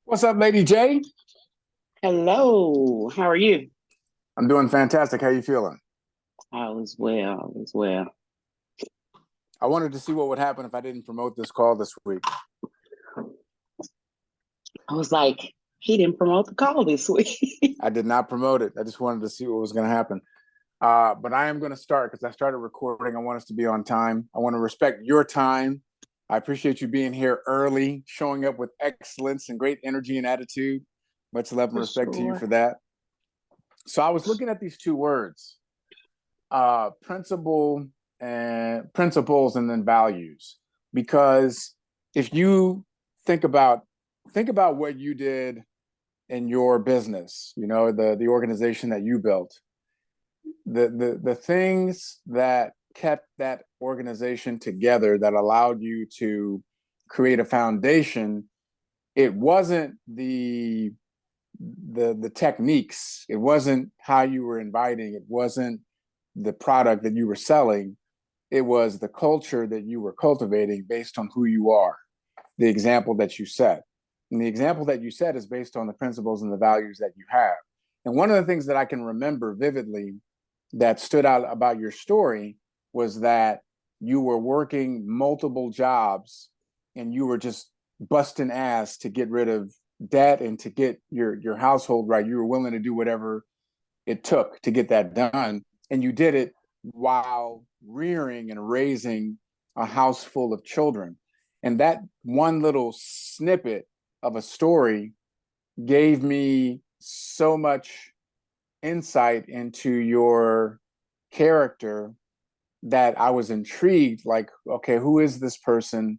What's up, Lady J? Hello, how are you? I'm doing fantastic. How you feeling? All is well, all is well. I wanted to see what would happen if I didn't promote this call this week. I was like, he didn't promote the call this week. I did not promote it. I just wanted to see what was going to happen. But I am going to start because I started recording. I want us to be on time. I want to respect your time. I appreciate you being here early, showing up with excellence and great energy and attitude. Much love and For respect to you sure. for that. So I was looking at these two words, principle and principles and then values, because if you think about think about what you did in your business, the organization that you built, the things that kept that organization together, that allowed you to create a foundation. It wasn't the techniques, it wasn't how you were inviting, it wasn't the product that you were selling, it was the culture that you were cultivating based on who you are, the example that you set. And the example that you set is based on the principles and the values that you have. And one of the things that I can remember vividly that stood out about your story was that you were working multiple jobs and you were just busting ass to get rid of debt and to get your household right. You were willing to do whatever it took to get that done. And you did it while rearing and raising a house full of children. And that one little snippet of a story gave me so much insight into your character that I was intrigued, like, okay, who is this person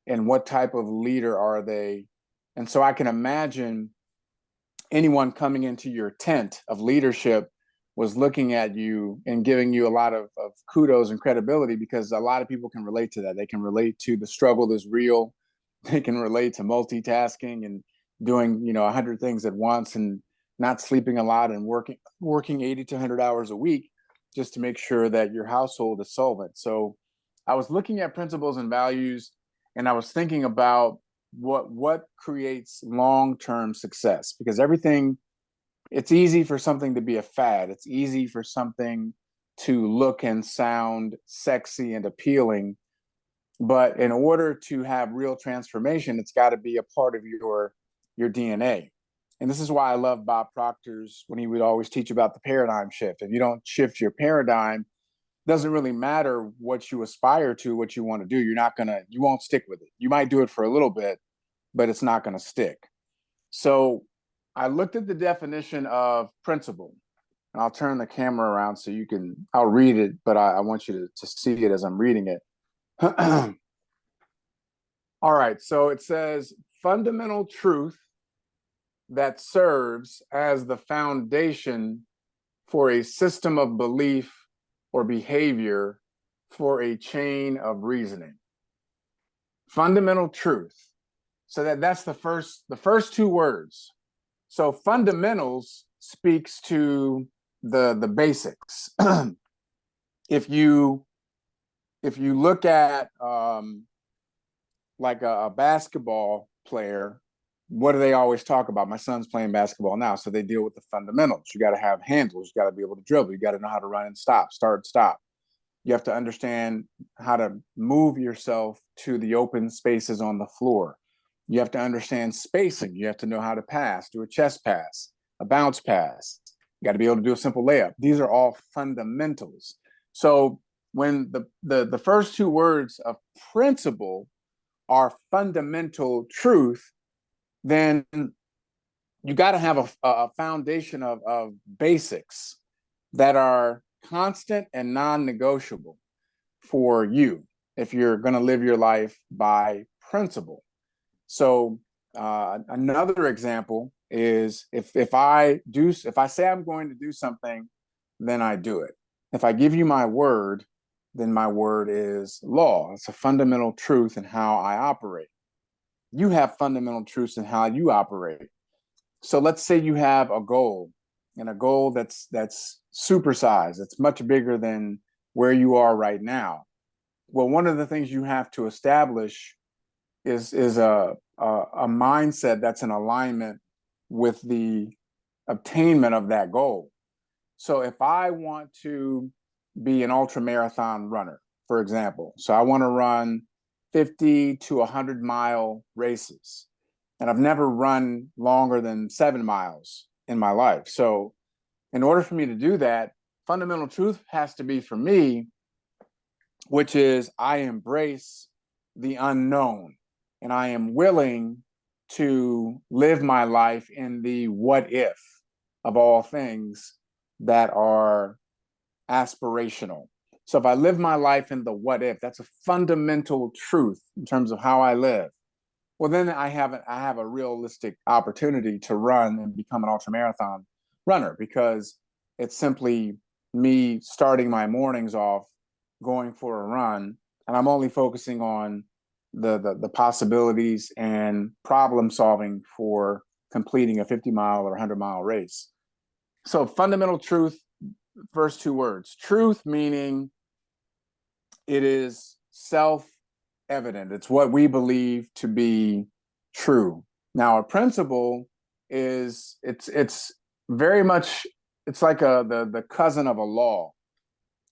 and what type of leader are they? And so I can imagine anyone coming into your tent of leadership was looking at you and giving you a lot of kudos and credibility, because a lot of people can relate to that. They can relate to the struggle is real. They can relate to multitasking and doing 100 things at once and not sleeping a lot and working 80 to 100 hours a week just to make sure that your household is solvent. So I was looking at principles and values, and I was thinking about what creates long-term success, because everything, it's easy for something to be a fad. It's easy for something to look and sound sexy and appealing, but in order to have real transformation, it's got to be a part of your DNA. And this is why I love Bob Proctor's, when he would always teach about the paradigm shift. If you don't shift your paradigm, it doesn't really matter what you aspire to, what you want to do. You won't stick with it. You might do it for a little bit, but it's not going to stick. So I looked at the definition of principle, and I'll turn the camera around so I'll read it, but I want you to see it as I'm reading it. All right, so it says fundamental truth that serves as the foundation for a system of belief or behavior for a chain of reasoning. Fundamental truth. So that's the first two words. So fundamentals speaks to the basics. if you if you look at like a basketball player, what do they always talk about? My son's playing basketball now, so they deal with the fundamentals. You got to have handles. You got to be able to dribble. You got to know how to run and stop, start, stop. You have to understand how to move yourself to the open spaces on the floor. You have to understand spacing. You have to know how to pass, do a chest pass, a bounce pass. You got to be able to do a simple layup. These are all fundamentals. So when the first two words of principle are fundamental truth, then you got to have a foundation of basics that are constant and non-negotiable for you if you're going to live your life by principle. So another example is if I say I'm going to do something, then I do it. If I give you my word, then my word is law. It's a fundamental truth in how I operate. You have fundamental truths in how you operate. So let's say you have a goal, and a goal that's supersized. It's much bigger than where you are right now. Well, one of the things you have to establish is a mindset that's in alignment with the obtainment of that goal. So if I want to be an ultra marathon runner, for example, so I want to run 50 to 100-mile races, and I've never run longer than 7 miles in my life. So in order for me to do that, fundamental truth has to be for me, which is I embrace the unknown and I am willing to live my life in the what if of all things that are aspirational. So if I live my life in the what if, that's a fundamental truth in terms of how I live. Well, then I have a realistic opportunity to run and become an ultramarathon runner, because it's simply me starting my mornings off going for a run, and I'm only focusing on the possibilities and problem solving for completing a 50-mile or 100-mile race. So fundamental truth, first two words. Truth meaning it is self-evident. It's what we believe to be true. Now, a principle is it's very much, it's like the cousin of a law.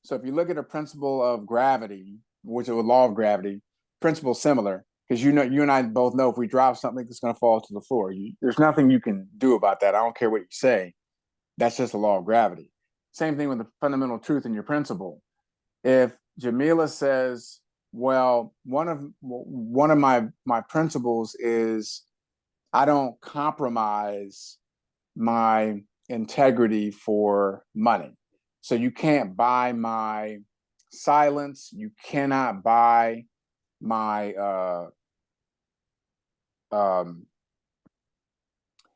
So if you look at a principle of gravity, which is a law of gravity, principle similar, because you and I both know if we drop something, it's going to fall to the floor. There's nothing you can do about that. I don't care what you say. That's just a law of gravity. Same thing with the fundamental truth in your principle. If Jamila says, well, one of my principles is I don't compromise my integrity for money. So you can't buy my silence. You cannot buy my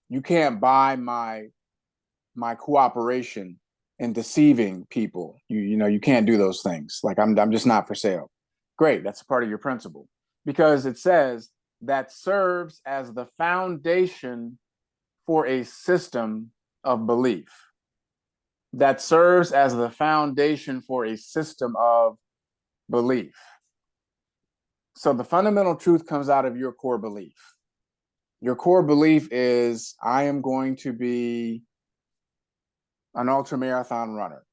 you can't buy my cooperation in deceiving people. You can't do those things. Like I'm just not for sale. Great, that's a part of your principle, because it says that serves as the foundation for a system of belief. That serves as the foundation for a system of belief. So the fundamental truth comes out of your core belief. Your core belief is I am going to be an ultra marathon runner.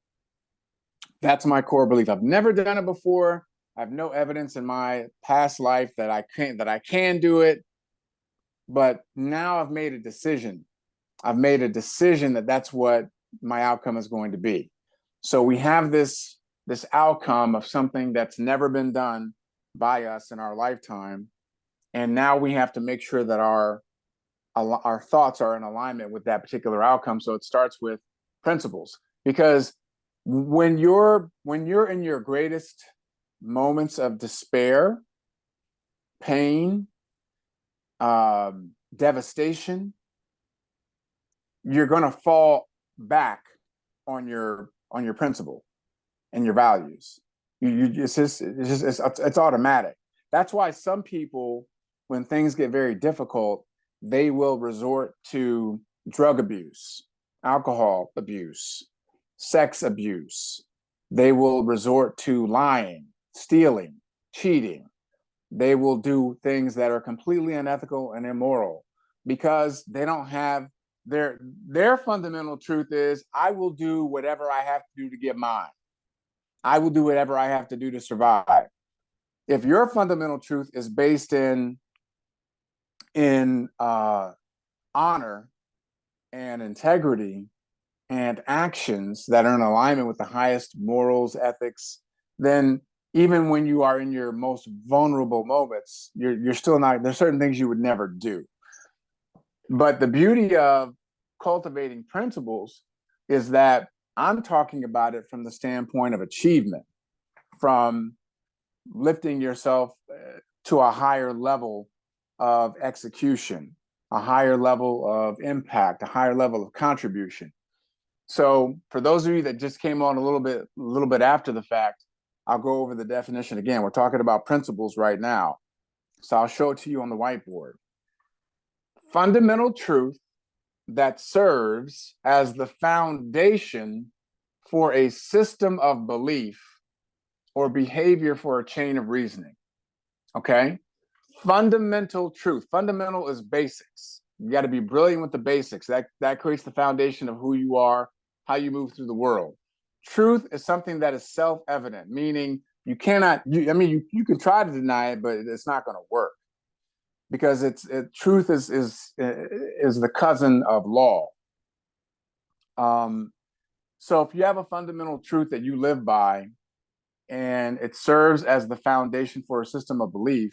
That's my core belief. I've never done it before. I have no evidence in my past life that I can do it. But now I've made a decision. I've made a decision that that's what my outcome is going to be. So we have this outcome of something that's never been done by us in our lifetime. And now we have to make sure that our thoughts are in alignment with that particular outcome. So it starts with principles, because when you're in your greatest moments of despair, pain, devastation, you're going to fall back on your principle and your values. It's automatic. That's why some people, when things get very difficult, they will resort to drug abuse, alcohol abuse, sex abuse. They will resort to lying, stealing, cheating. They will do things that are completely unethical and immoral, because they don't have their fundamental truth is I will do whatever I have to do to get mine. I will do whatever I have to do to survive. If your fundamental truth is based in honor and integrity and actions that are in alignment with the highest morals, ethics, then even when you are in your most vulnerable moments, you're still not, there's certain things you would never do. But the beauty of cultivating principles is that I'm talking about it from the standpoint of achievement, from lifting yourself to a higher level of execution, a higher level of impact, a higher level of contribution. So for those of you that just came on a little bit after the fact, I'll go over the definition again. We're talking about principles right now. So I'll show it to you on the whiteboard. Fundamental truth that serves as the foundation for a system of belief or behavior for a chain of reasoning. Okay? fundamental truth. Fundamental is basics. You got to be brilliant with the basics. That creates the foundation of who you are, how you move through the world. Truth is something that is self-evident, meaning you cannot. You can try to deny it, but it's not going to work because truth is the cousin of law. So if you have a fundamental truth that you live by, and it serves as the foundation for a system of belief,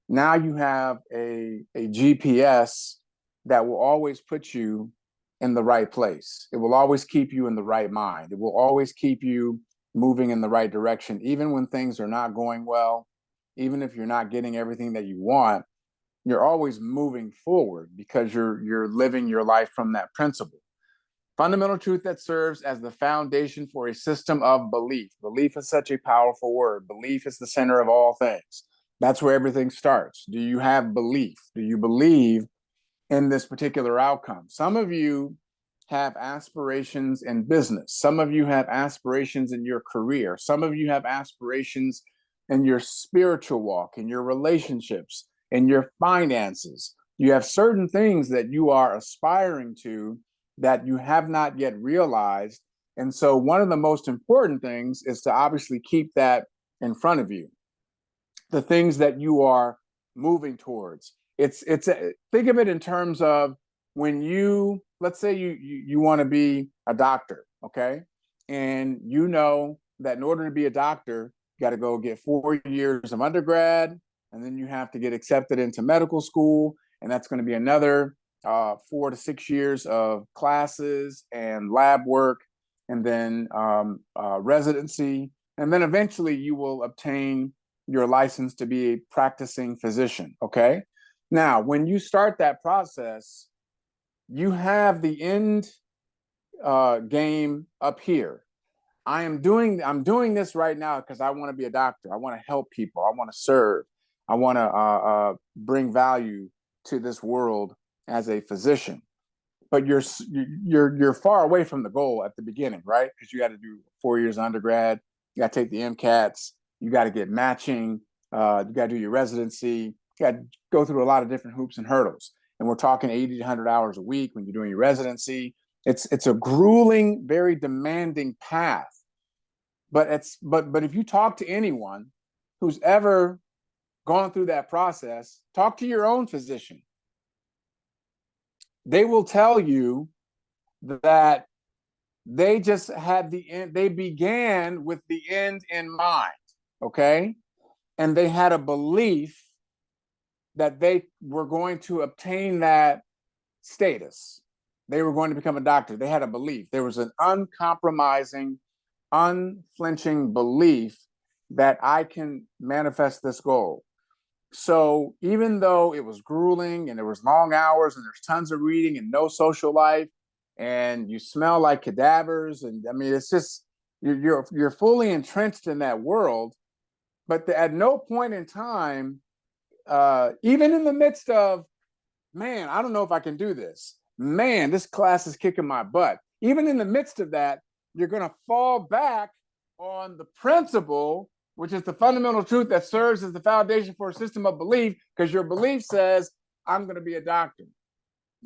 now you have a GPS that will always put you in the right place. It will always keep you in the right mind. It will always keep you moving in the right direction, even when things are not going well, even if you're not getting everything that you want, you're always moving forward because you're living your life from that principle. Fundamental truth that serves as the foundation for a system of belief. Belief is such a powerful word. Belief is the center of all things. That's where everything starts. Do you have belief? Do you believe in this particular outcome? Some of you have aspirations in business. Some of you have aspirations in your career. Some of you have aspirations in your spiritual walk, in your relationships, in your finances. You have certain things that you are aspiring to that you have not yet realized. And so one of the most important things is to obviously keep that in front of you. The things that you are moving towards. Think of it in terms of when you, let's say you want to be a doctor, okay? And you know that in order to be a doctor, you got to go get 4 years of undergrad, and then you have to get accepted into medical school, and that's going to be another 4 to 6 years of classes and lab work, and then residency, and then eventually you will obtain your license to be a practicing physician. Okay. Now, when you start that process, you have the end game up here. I'm doing this right now because I want to be a doctor. I want to help people. I want to serve. I want to bring value to this world as a physician. But you're far away from the goal at the beginning, right? Because you got to do 4 years of undergrad. You got to take the MCATs. You got to get matching. You got to do your residency. You got to go through a lot of different hoops and hurdles. And we're talking 80 to 100 hours a week when you're doing your residency. It's a grueling, very demanding path. But if you talk to anyone who's ever gone through that process, talk to your own physician. They will tell you that they just had the end. They began with the end in mind. Okay. And they had a belief that they were going to obtain that status. They were going to become a doctor. They had a belief. There was an uncompromising, unflinching belief that I can manifest this goal. So even though it was grueling and there was long hours and there's tons of reading and no social life and you smell like cadavers, and I mean, it's just you're fully entrenched in that world. But at no point in time, even in the midst of, man, I don't know if I can do this. Man, this class is kicking my butt. Even in the midst of that, you're going to fall back on the principle, which is the fundamental truth that serves as the foundation for a system of belief, because your belief says, I'm going to be a doctor.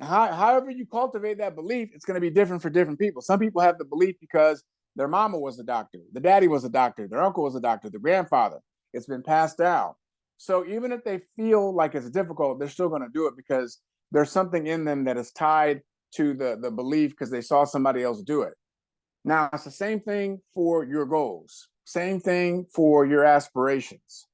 However you cultivate that belief, it's going to be different for different people. Some people have the belief because their mama was a doctor, the daddy was a doctor, their uncle was a doctor, the grandfather. It's been passed down. So even if they feel like it's difficult, they're still going to do it because there's something in them that is tied to the belief because they saw somebody else do it. Now, it's the same thing for your goals, same thing for your aspirations.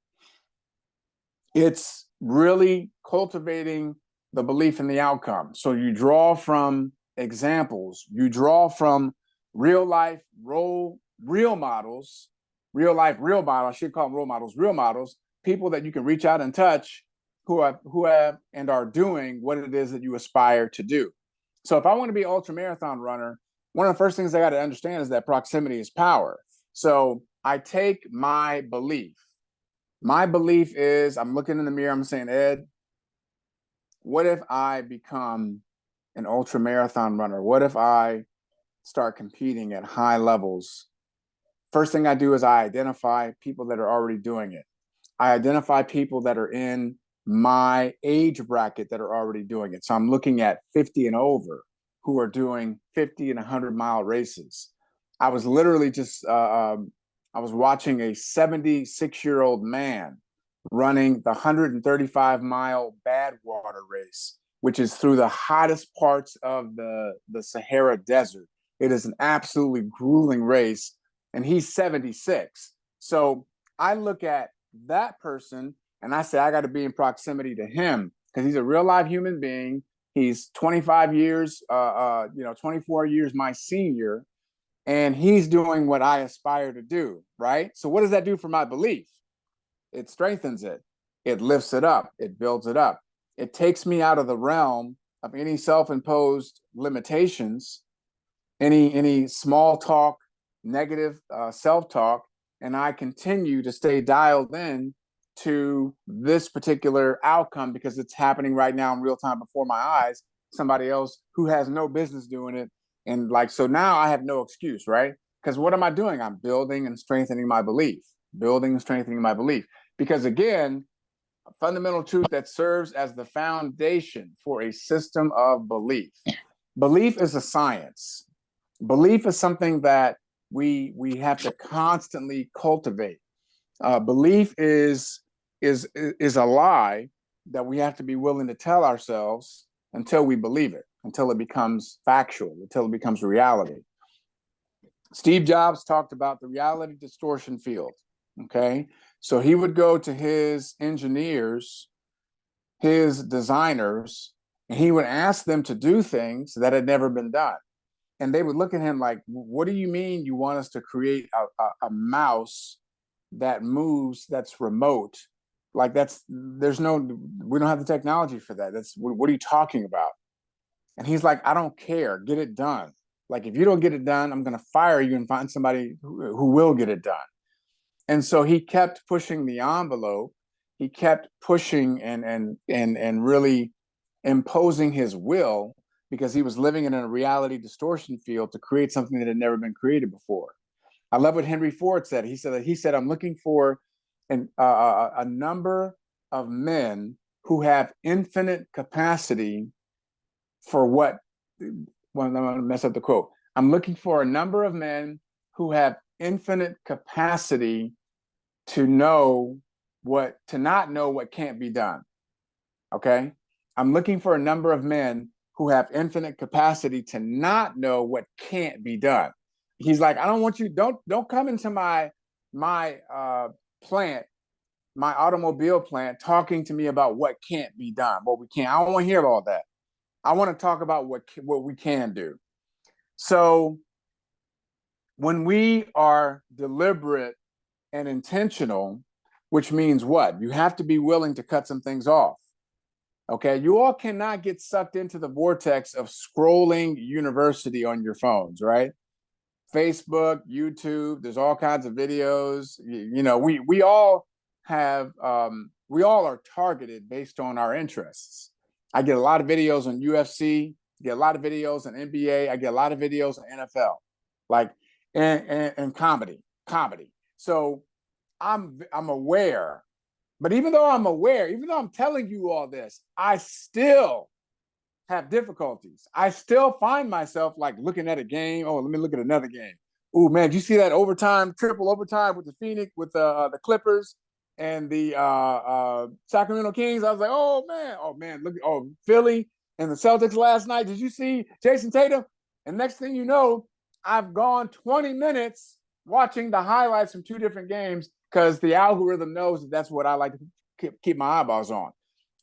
It's really cultivating the belief in the outcome. So you draw from examples, you draw from real life real models, real life real models. I should call them role models, real models, people that you can reach out and touch who have and are doing what it is that you aspire to do. So if I want to be an ultra marathon runner, one of the first things I got to understand is that proximity is power. So I take my belief. My belief is, I'm looking in the mirror, I'm saying, Ed, what if I become an ultra marathon runner? What if I start competing at high levels? First thing I do is I identify people that are already doing it. I identify people that are in my age bracket that are already doing it. So I'm looking at 50 and over who are doing 50 and 100-mile races. I was literally just, I was watching a 76-year-old man running the 135-mile Badwater race, which is through the hottest parts of the Sahara Desert. It is an absolutely grueling race, and he's 76. So I look at that person and I say, I got to be in proximity to him because he's a real live human being. He's 25 years, 24 years my senior, and he's doing what I aspire to do, right? So what does that do for my belief? It strengthens it. It lifts it up. It builds it up. It takes me out of the realm of any self-imposed limitations, any small talk, negative self-talk, and I continue to stay dialed in to this particular outcome because it's happening right now in real time before my eyes. Somebody else who has no business doing it. And like, so now I have no excuse, right? Because what am I doing? I'm building and strengthening my belief, building and strengthening my belief. Because again, a fundamental truth that serves as the foundation for a system of belief. Belief is a science. Belief is something that we have to constantly cultivate. Belief is a lie that we have to be willing to tell ourselves until we believe it, until it becomes factual, until it becomes reality. Steve Jobs talked about the reality distortion field. Okay, so he would go to his engineers, his designers, and he would ask them to do things that had never been done. And they would look at him like, what do you mean you want us to create a mouse that moves, that's remote? Like there's no, we don't have the technology for that. What are you talking about? And he's like, I don't care, get it done. Like, if you don't get it done, I'm gonna fire you and find somebody who will get it done. And so he kept pushing the envelope. He kept pushing and really imposing his will because he was living in a reality distortion field to create something that had never been created before. I love what Henry Ford said. He said, I'm looking for a number of men who have infinite capacity for what, well, I'm going to mess up the quote. I'm looking for a number of men who have infinite capacity to not know what can't be done. Okay. I'm looking for a number of men who have infinite capacity to not know what can't be done. He's like, I don't want you, don't come into my plant, my automobile plant, talking to me about what can't be done, what we can't. I don't want to hear all that. I want to talk about what we can do. So when we are deliberate and intentional, which means what? You have to be willing to cut some things off. Okay, you all cannot get sucked into the vortex of scrolling university on your phones, right? Facebook, YouTube, there's all kinds of videos. We all have, we all are targeted based on our interests. I get a lot of videos on UFC, get a lot of videos on NBA, I get a lot of videos on NFL, like, and comedy. So I'm aware, but even though I'm aware, even though I'm telling you all this, I still have difficulties. I still find myself like looking at a game. Oh, let me look at another game. Oh man, did you see that triple overtime with the Phoenix, with the Clippers and the Sacramento Kings? I was like, oh man, look, Philly and the Celtics last night. Did you see Jason Tatum? And next thing you know, I've gone 20 minutes watching the highlights from two different games because the algorithm knows that that's what I like to keep my eyeballs on.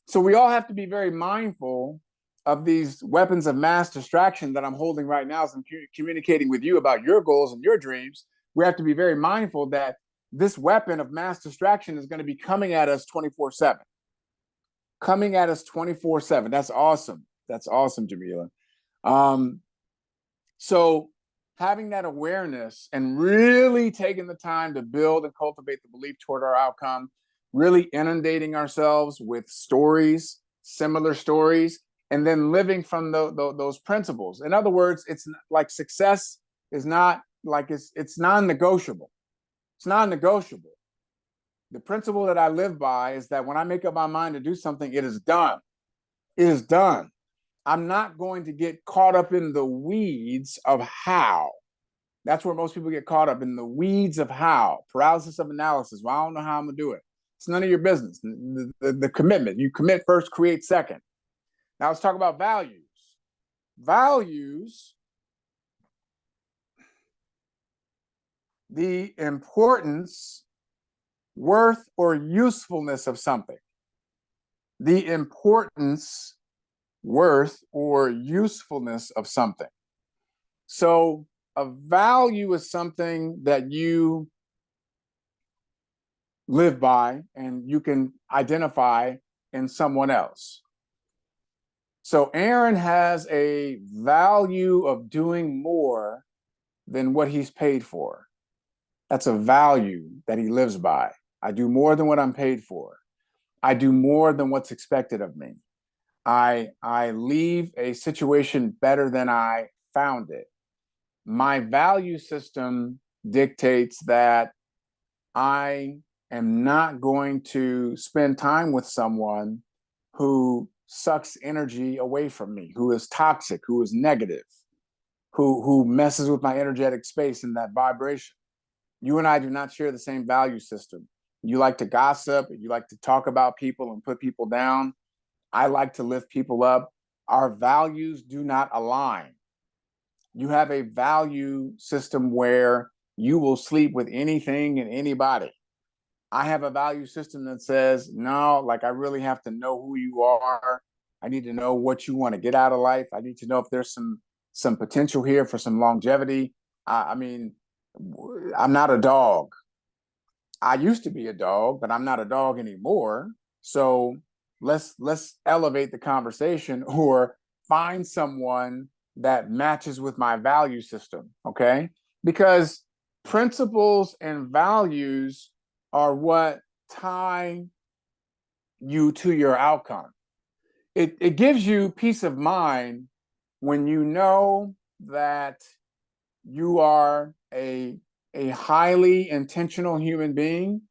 So we all have to be very mindful of these weapons of mass distraction that I'm holding right now as I'm communicating with you about your goals and your dreams. We have to be very mindful that this weapon of mass distraction is going to be coming at us 24/7. Coming at us 24/7. That's awesome. That's awesome, Jamila. So having that awareness and really taking the time to build and cultivate the belief toward our outcome, really inundating ourselves with stories, similar stories, and then living from those principles. In other words, it's like success is not like it's non-negotiable. It's non-negotiable. The principle that I live by is that when I make up my mind to do something, it is done. It is done. I'm not going to get caught up in the weeds of how. That's where most people get caught up, in the weeds of how, paralysis of analysis. Well, I don't know how I'm gonna do it. It's none of your business. The commitment, you commit first, create second. Now let's talk about values. Values, the importance, worth, or usefulness of something. The importance, worth, or usefulness of something. So a value is something that you live by and you can identify in someone else. So Aaron has a value of doing more than what he's paid for. That's a value that he lives by. I do more than what I'm paid for. I do more than what's expected of me. I leave a situation better than I found it. My value system dictates that I am not going to spend time with someone who sucks energy away from me, who is toxic, who is negative, who messes with my energetic space and that vibration. You and I do not share the same value system. You like to gossip, you like to talk about people and put people down. I like to lift people up. Our values do not align. You have a value system where you will sleep with anything and anybody. I have a value system that says, no, like I really have to know who you are. I need to know what you want to get out of life. I need to know if there's some potential here for some longevity. I mean, I'm not a dog. I used to be a dog, but I'm not a dog anymore. So let's elevate the conversation or find someone that matches with my value system, okay? Because principles and values are what tie you to your outcome. It gives you peace of mind when you know that you are a highly intentional human being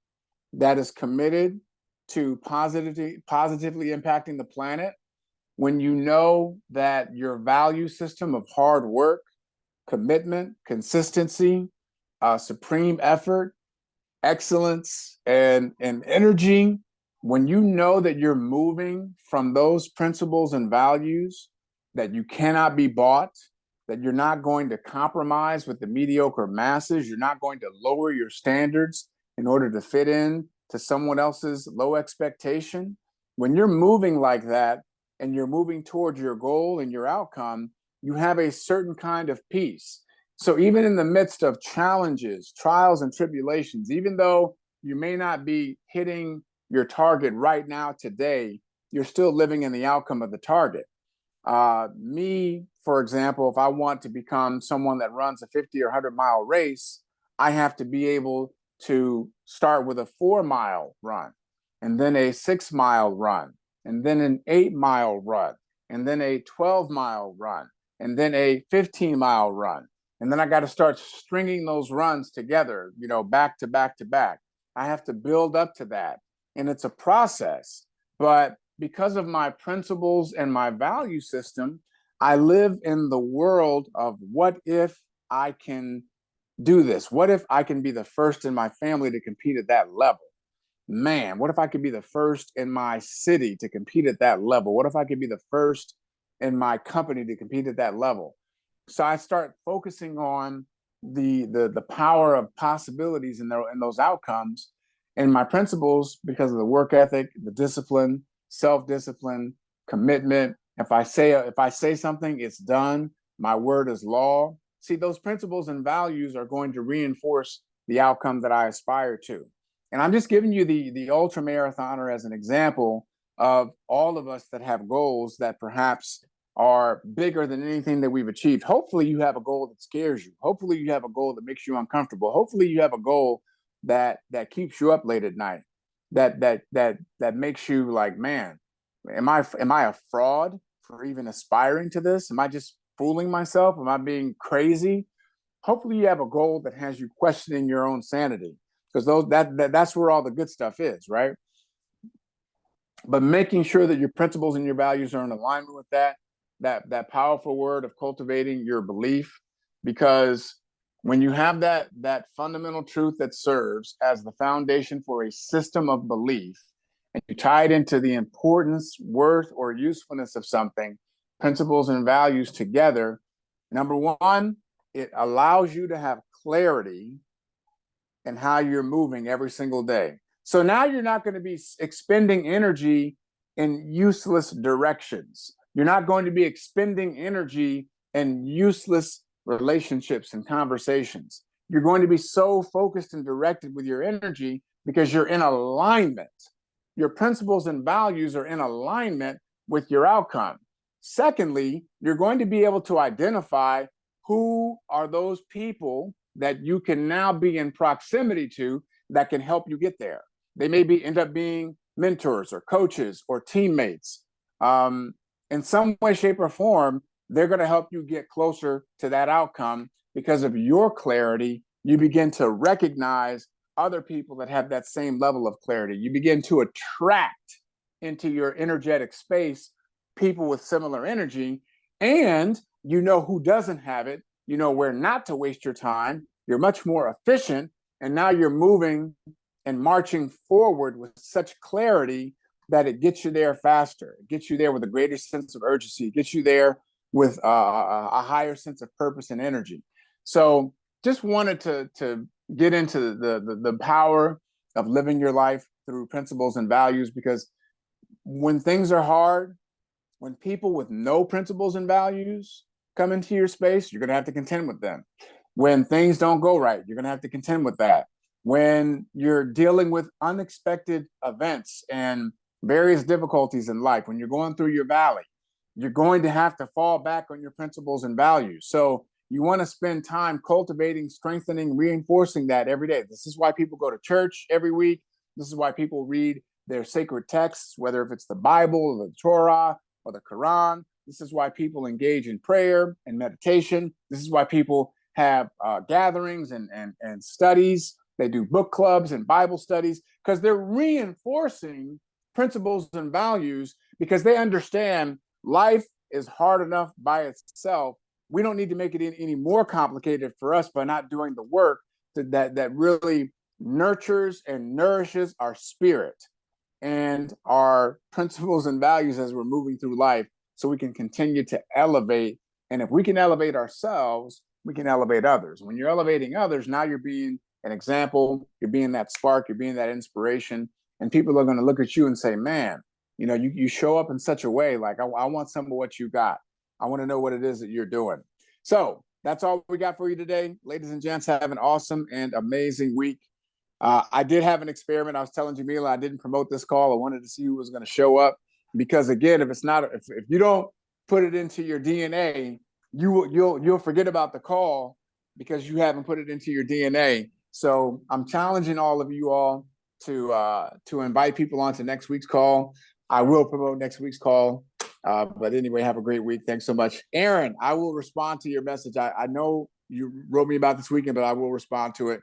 that is committed to positively impacting the planet, when you know that your value system of hard work, commitment, consistency, supreme effort, excellence, and energy, when you know that you're moving from those principles and values, that you cannot be bought, that you're not going to compromise with the mediocre masses, you're not going to lower your standards in order to fit in to someone else's low expectation. When you're moving like that and you're moving towards your goal and your outcome, you have a certain kind of peace. So even in the midst of challenges, trials, and tribulations, even though you may not be hitting your target right now today, you're still living in the outcome of the target. Me, for example, if I want to become someone that runs a 50 or 100-mile race, I have to be able to start with a 4-mile run, and then a 6-mile run, and then an 8-mile run, and then a 12-mile run, and then a 15-mile run. And then I got to start stringing those runs together, back to back to back. I have to build up to that. And it's a process. But because of my principles and my value system, I live in the world of what if I can do this? What if I can be the first in my family to compete at that level? Man, what if I could be the first in my city to compete at that level? What if I could be the first in my company to compete at that level? So I start focusing on the power of possibilities in those outcomes, and my principles, because of the work ethic, the discipline, self-discipline, commitment. If I say something, it's done. My word is law. See, those principles and values are going to reinforce the outcome that I aspire to. And I'm just giving you the ultra marathoner as an example of all of us that have goals that perhaps are bigger than anything that we've achieved. Hopefully you have a goal that scares you. Hopefully you have a goal that makes you uncomfortable. Hopefully you have a goal that keeps you up late at night, that makes you like, man, am I a fraud for even aspiring to this? Am I just fooling myself? Am I being crazy? Hopefully you have a goal that has you questioning your own sanity. because that's where all the good stuff is, right? But making sure that your principles and your values are in alignment with that powerful word of cultivating your belief, because when you have that fundamental truth that serves as the foundation for a system of belief, and you tie it into the importance, worth, or usefulness of something, principles and values together, number one, it allows you to have clarity in how you're moving every single day. So now you're not going to be expending energy in useless directions. You're not going to be expending energy in useless relationships and conversations. You're going to be so focused and directed with your energy because you're in alignment. Your principles and values are in alignment with your outcome. Secondly, you're going to be able to identify who are those people that you can now be in proximity to that can help you get there. They may end up being mentors or coaches or teammates. In some way, shape, or form, they're going to help you get closer to that outcome because of your clarity. You begin to recognize other people that have that same level of clarity. You begin to attract into your energetic space people with similar energy, and you know who doesn't have it. You know where not to waste your time. You're much more efficient, and now you're moving and marching forward with such clarity that it gets you there faster. It gets you there with a greater sense of urgency. It gets you there with a higher sense of purpose and energy. So just wanted to get into the power of living your life through principles and values, because when things are hard, when people with no principles and values come into your space, you're going to have to contend with them. When things don't go right, you're going to have to contend with that. When you're dealing with unexpected events and various difficulties in life, when you're going through your valley, you're going to have to fall back on your principles and values. So you want to spend time cultivating, strengthening, reinforcing that every day. This is why people go to church every week. This is why people read their sacred texts, whether if it's the Bible or the Torah or the Quran. This is why people engage in prayer and meditation. This is why people have gatherings and studies. They do book clubs and Bible studies, because they're reinforcing principles and values, because they understand life is hard enough by itself. We don't need to make it any more complicated for us by not doing the work that really nurtures and nourishes our spirit and our principles and values as we're moving through life, so we can continue to elevate. And if we can elevate ourselves, we can elevate others. When you're elevating others, now you're being an example, you're being that spark, you're being that inspiration, and people are going to look at you and say, man, you know, you show up in such a way, like, I want some of what you got. I want to know what it is that you're doing. So that's all we got for you today. Ladies and gents, have an awesome and amazing week. I did have an experiment. I was telling Jamila I didn't promote this call. I wanted to see who was going to show up, because again, if you don't put it into your DNA, you'll forget about the call because you haven't put it into your DNA. So I'm challenging all of you all to invite people onto next week's call. I will promote next week's call. But anyway, have a great week. Thanks so much. Aaron, I will respond to your message. I know you wrote me about this weekend, but I will respond to it.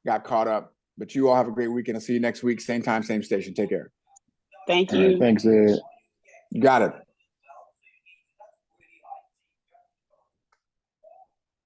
Got caught up. But you all have a great weekend. I'll see you next week. Same time, same station. Take care. Thank you. Thanks. You got it.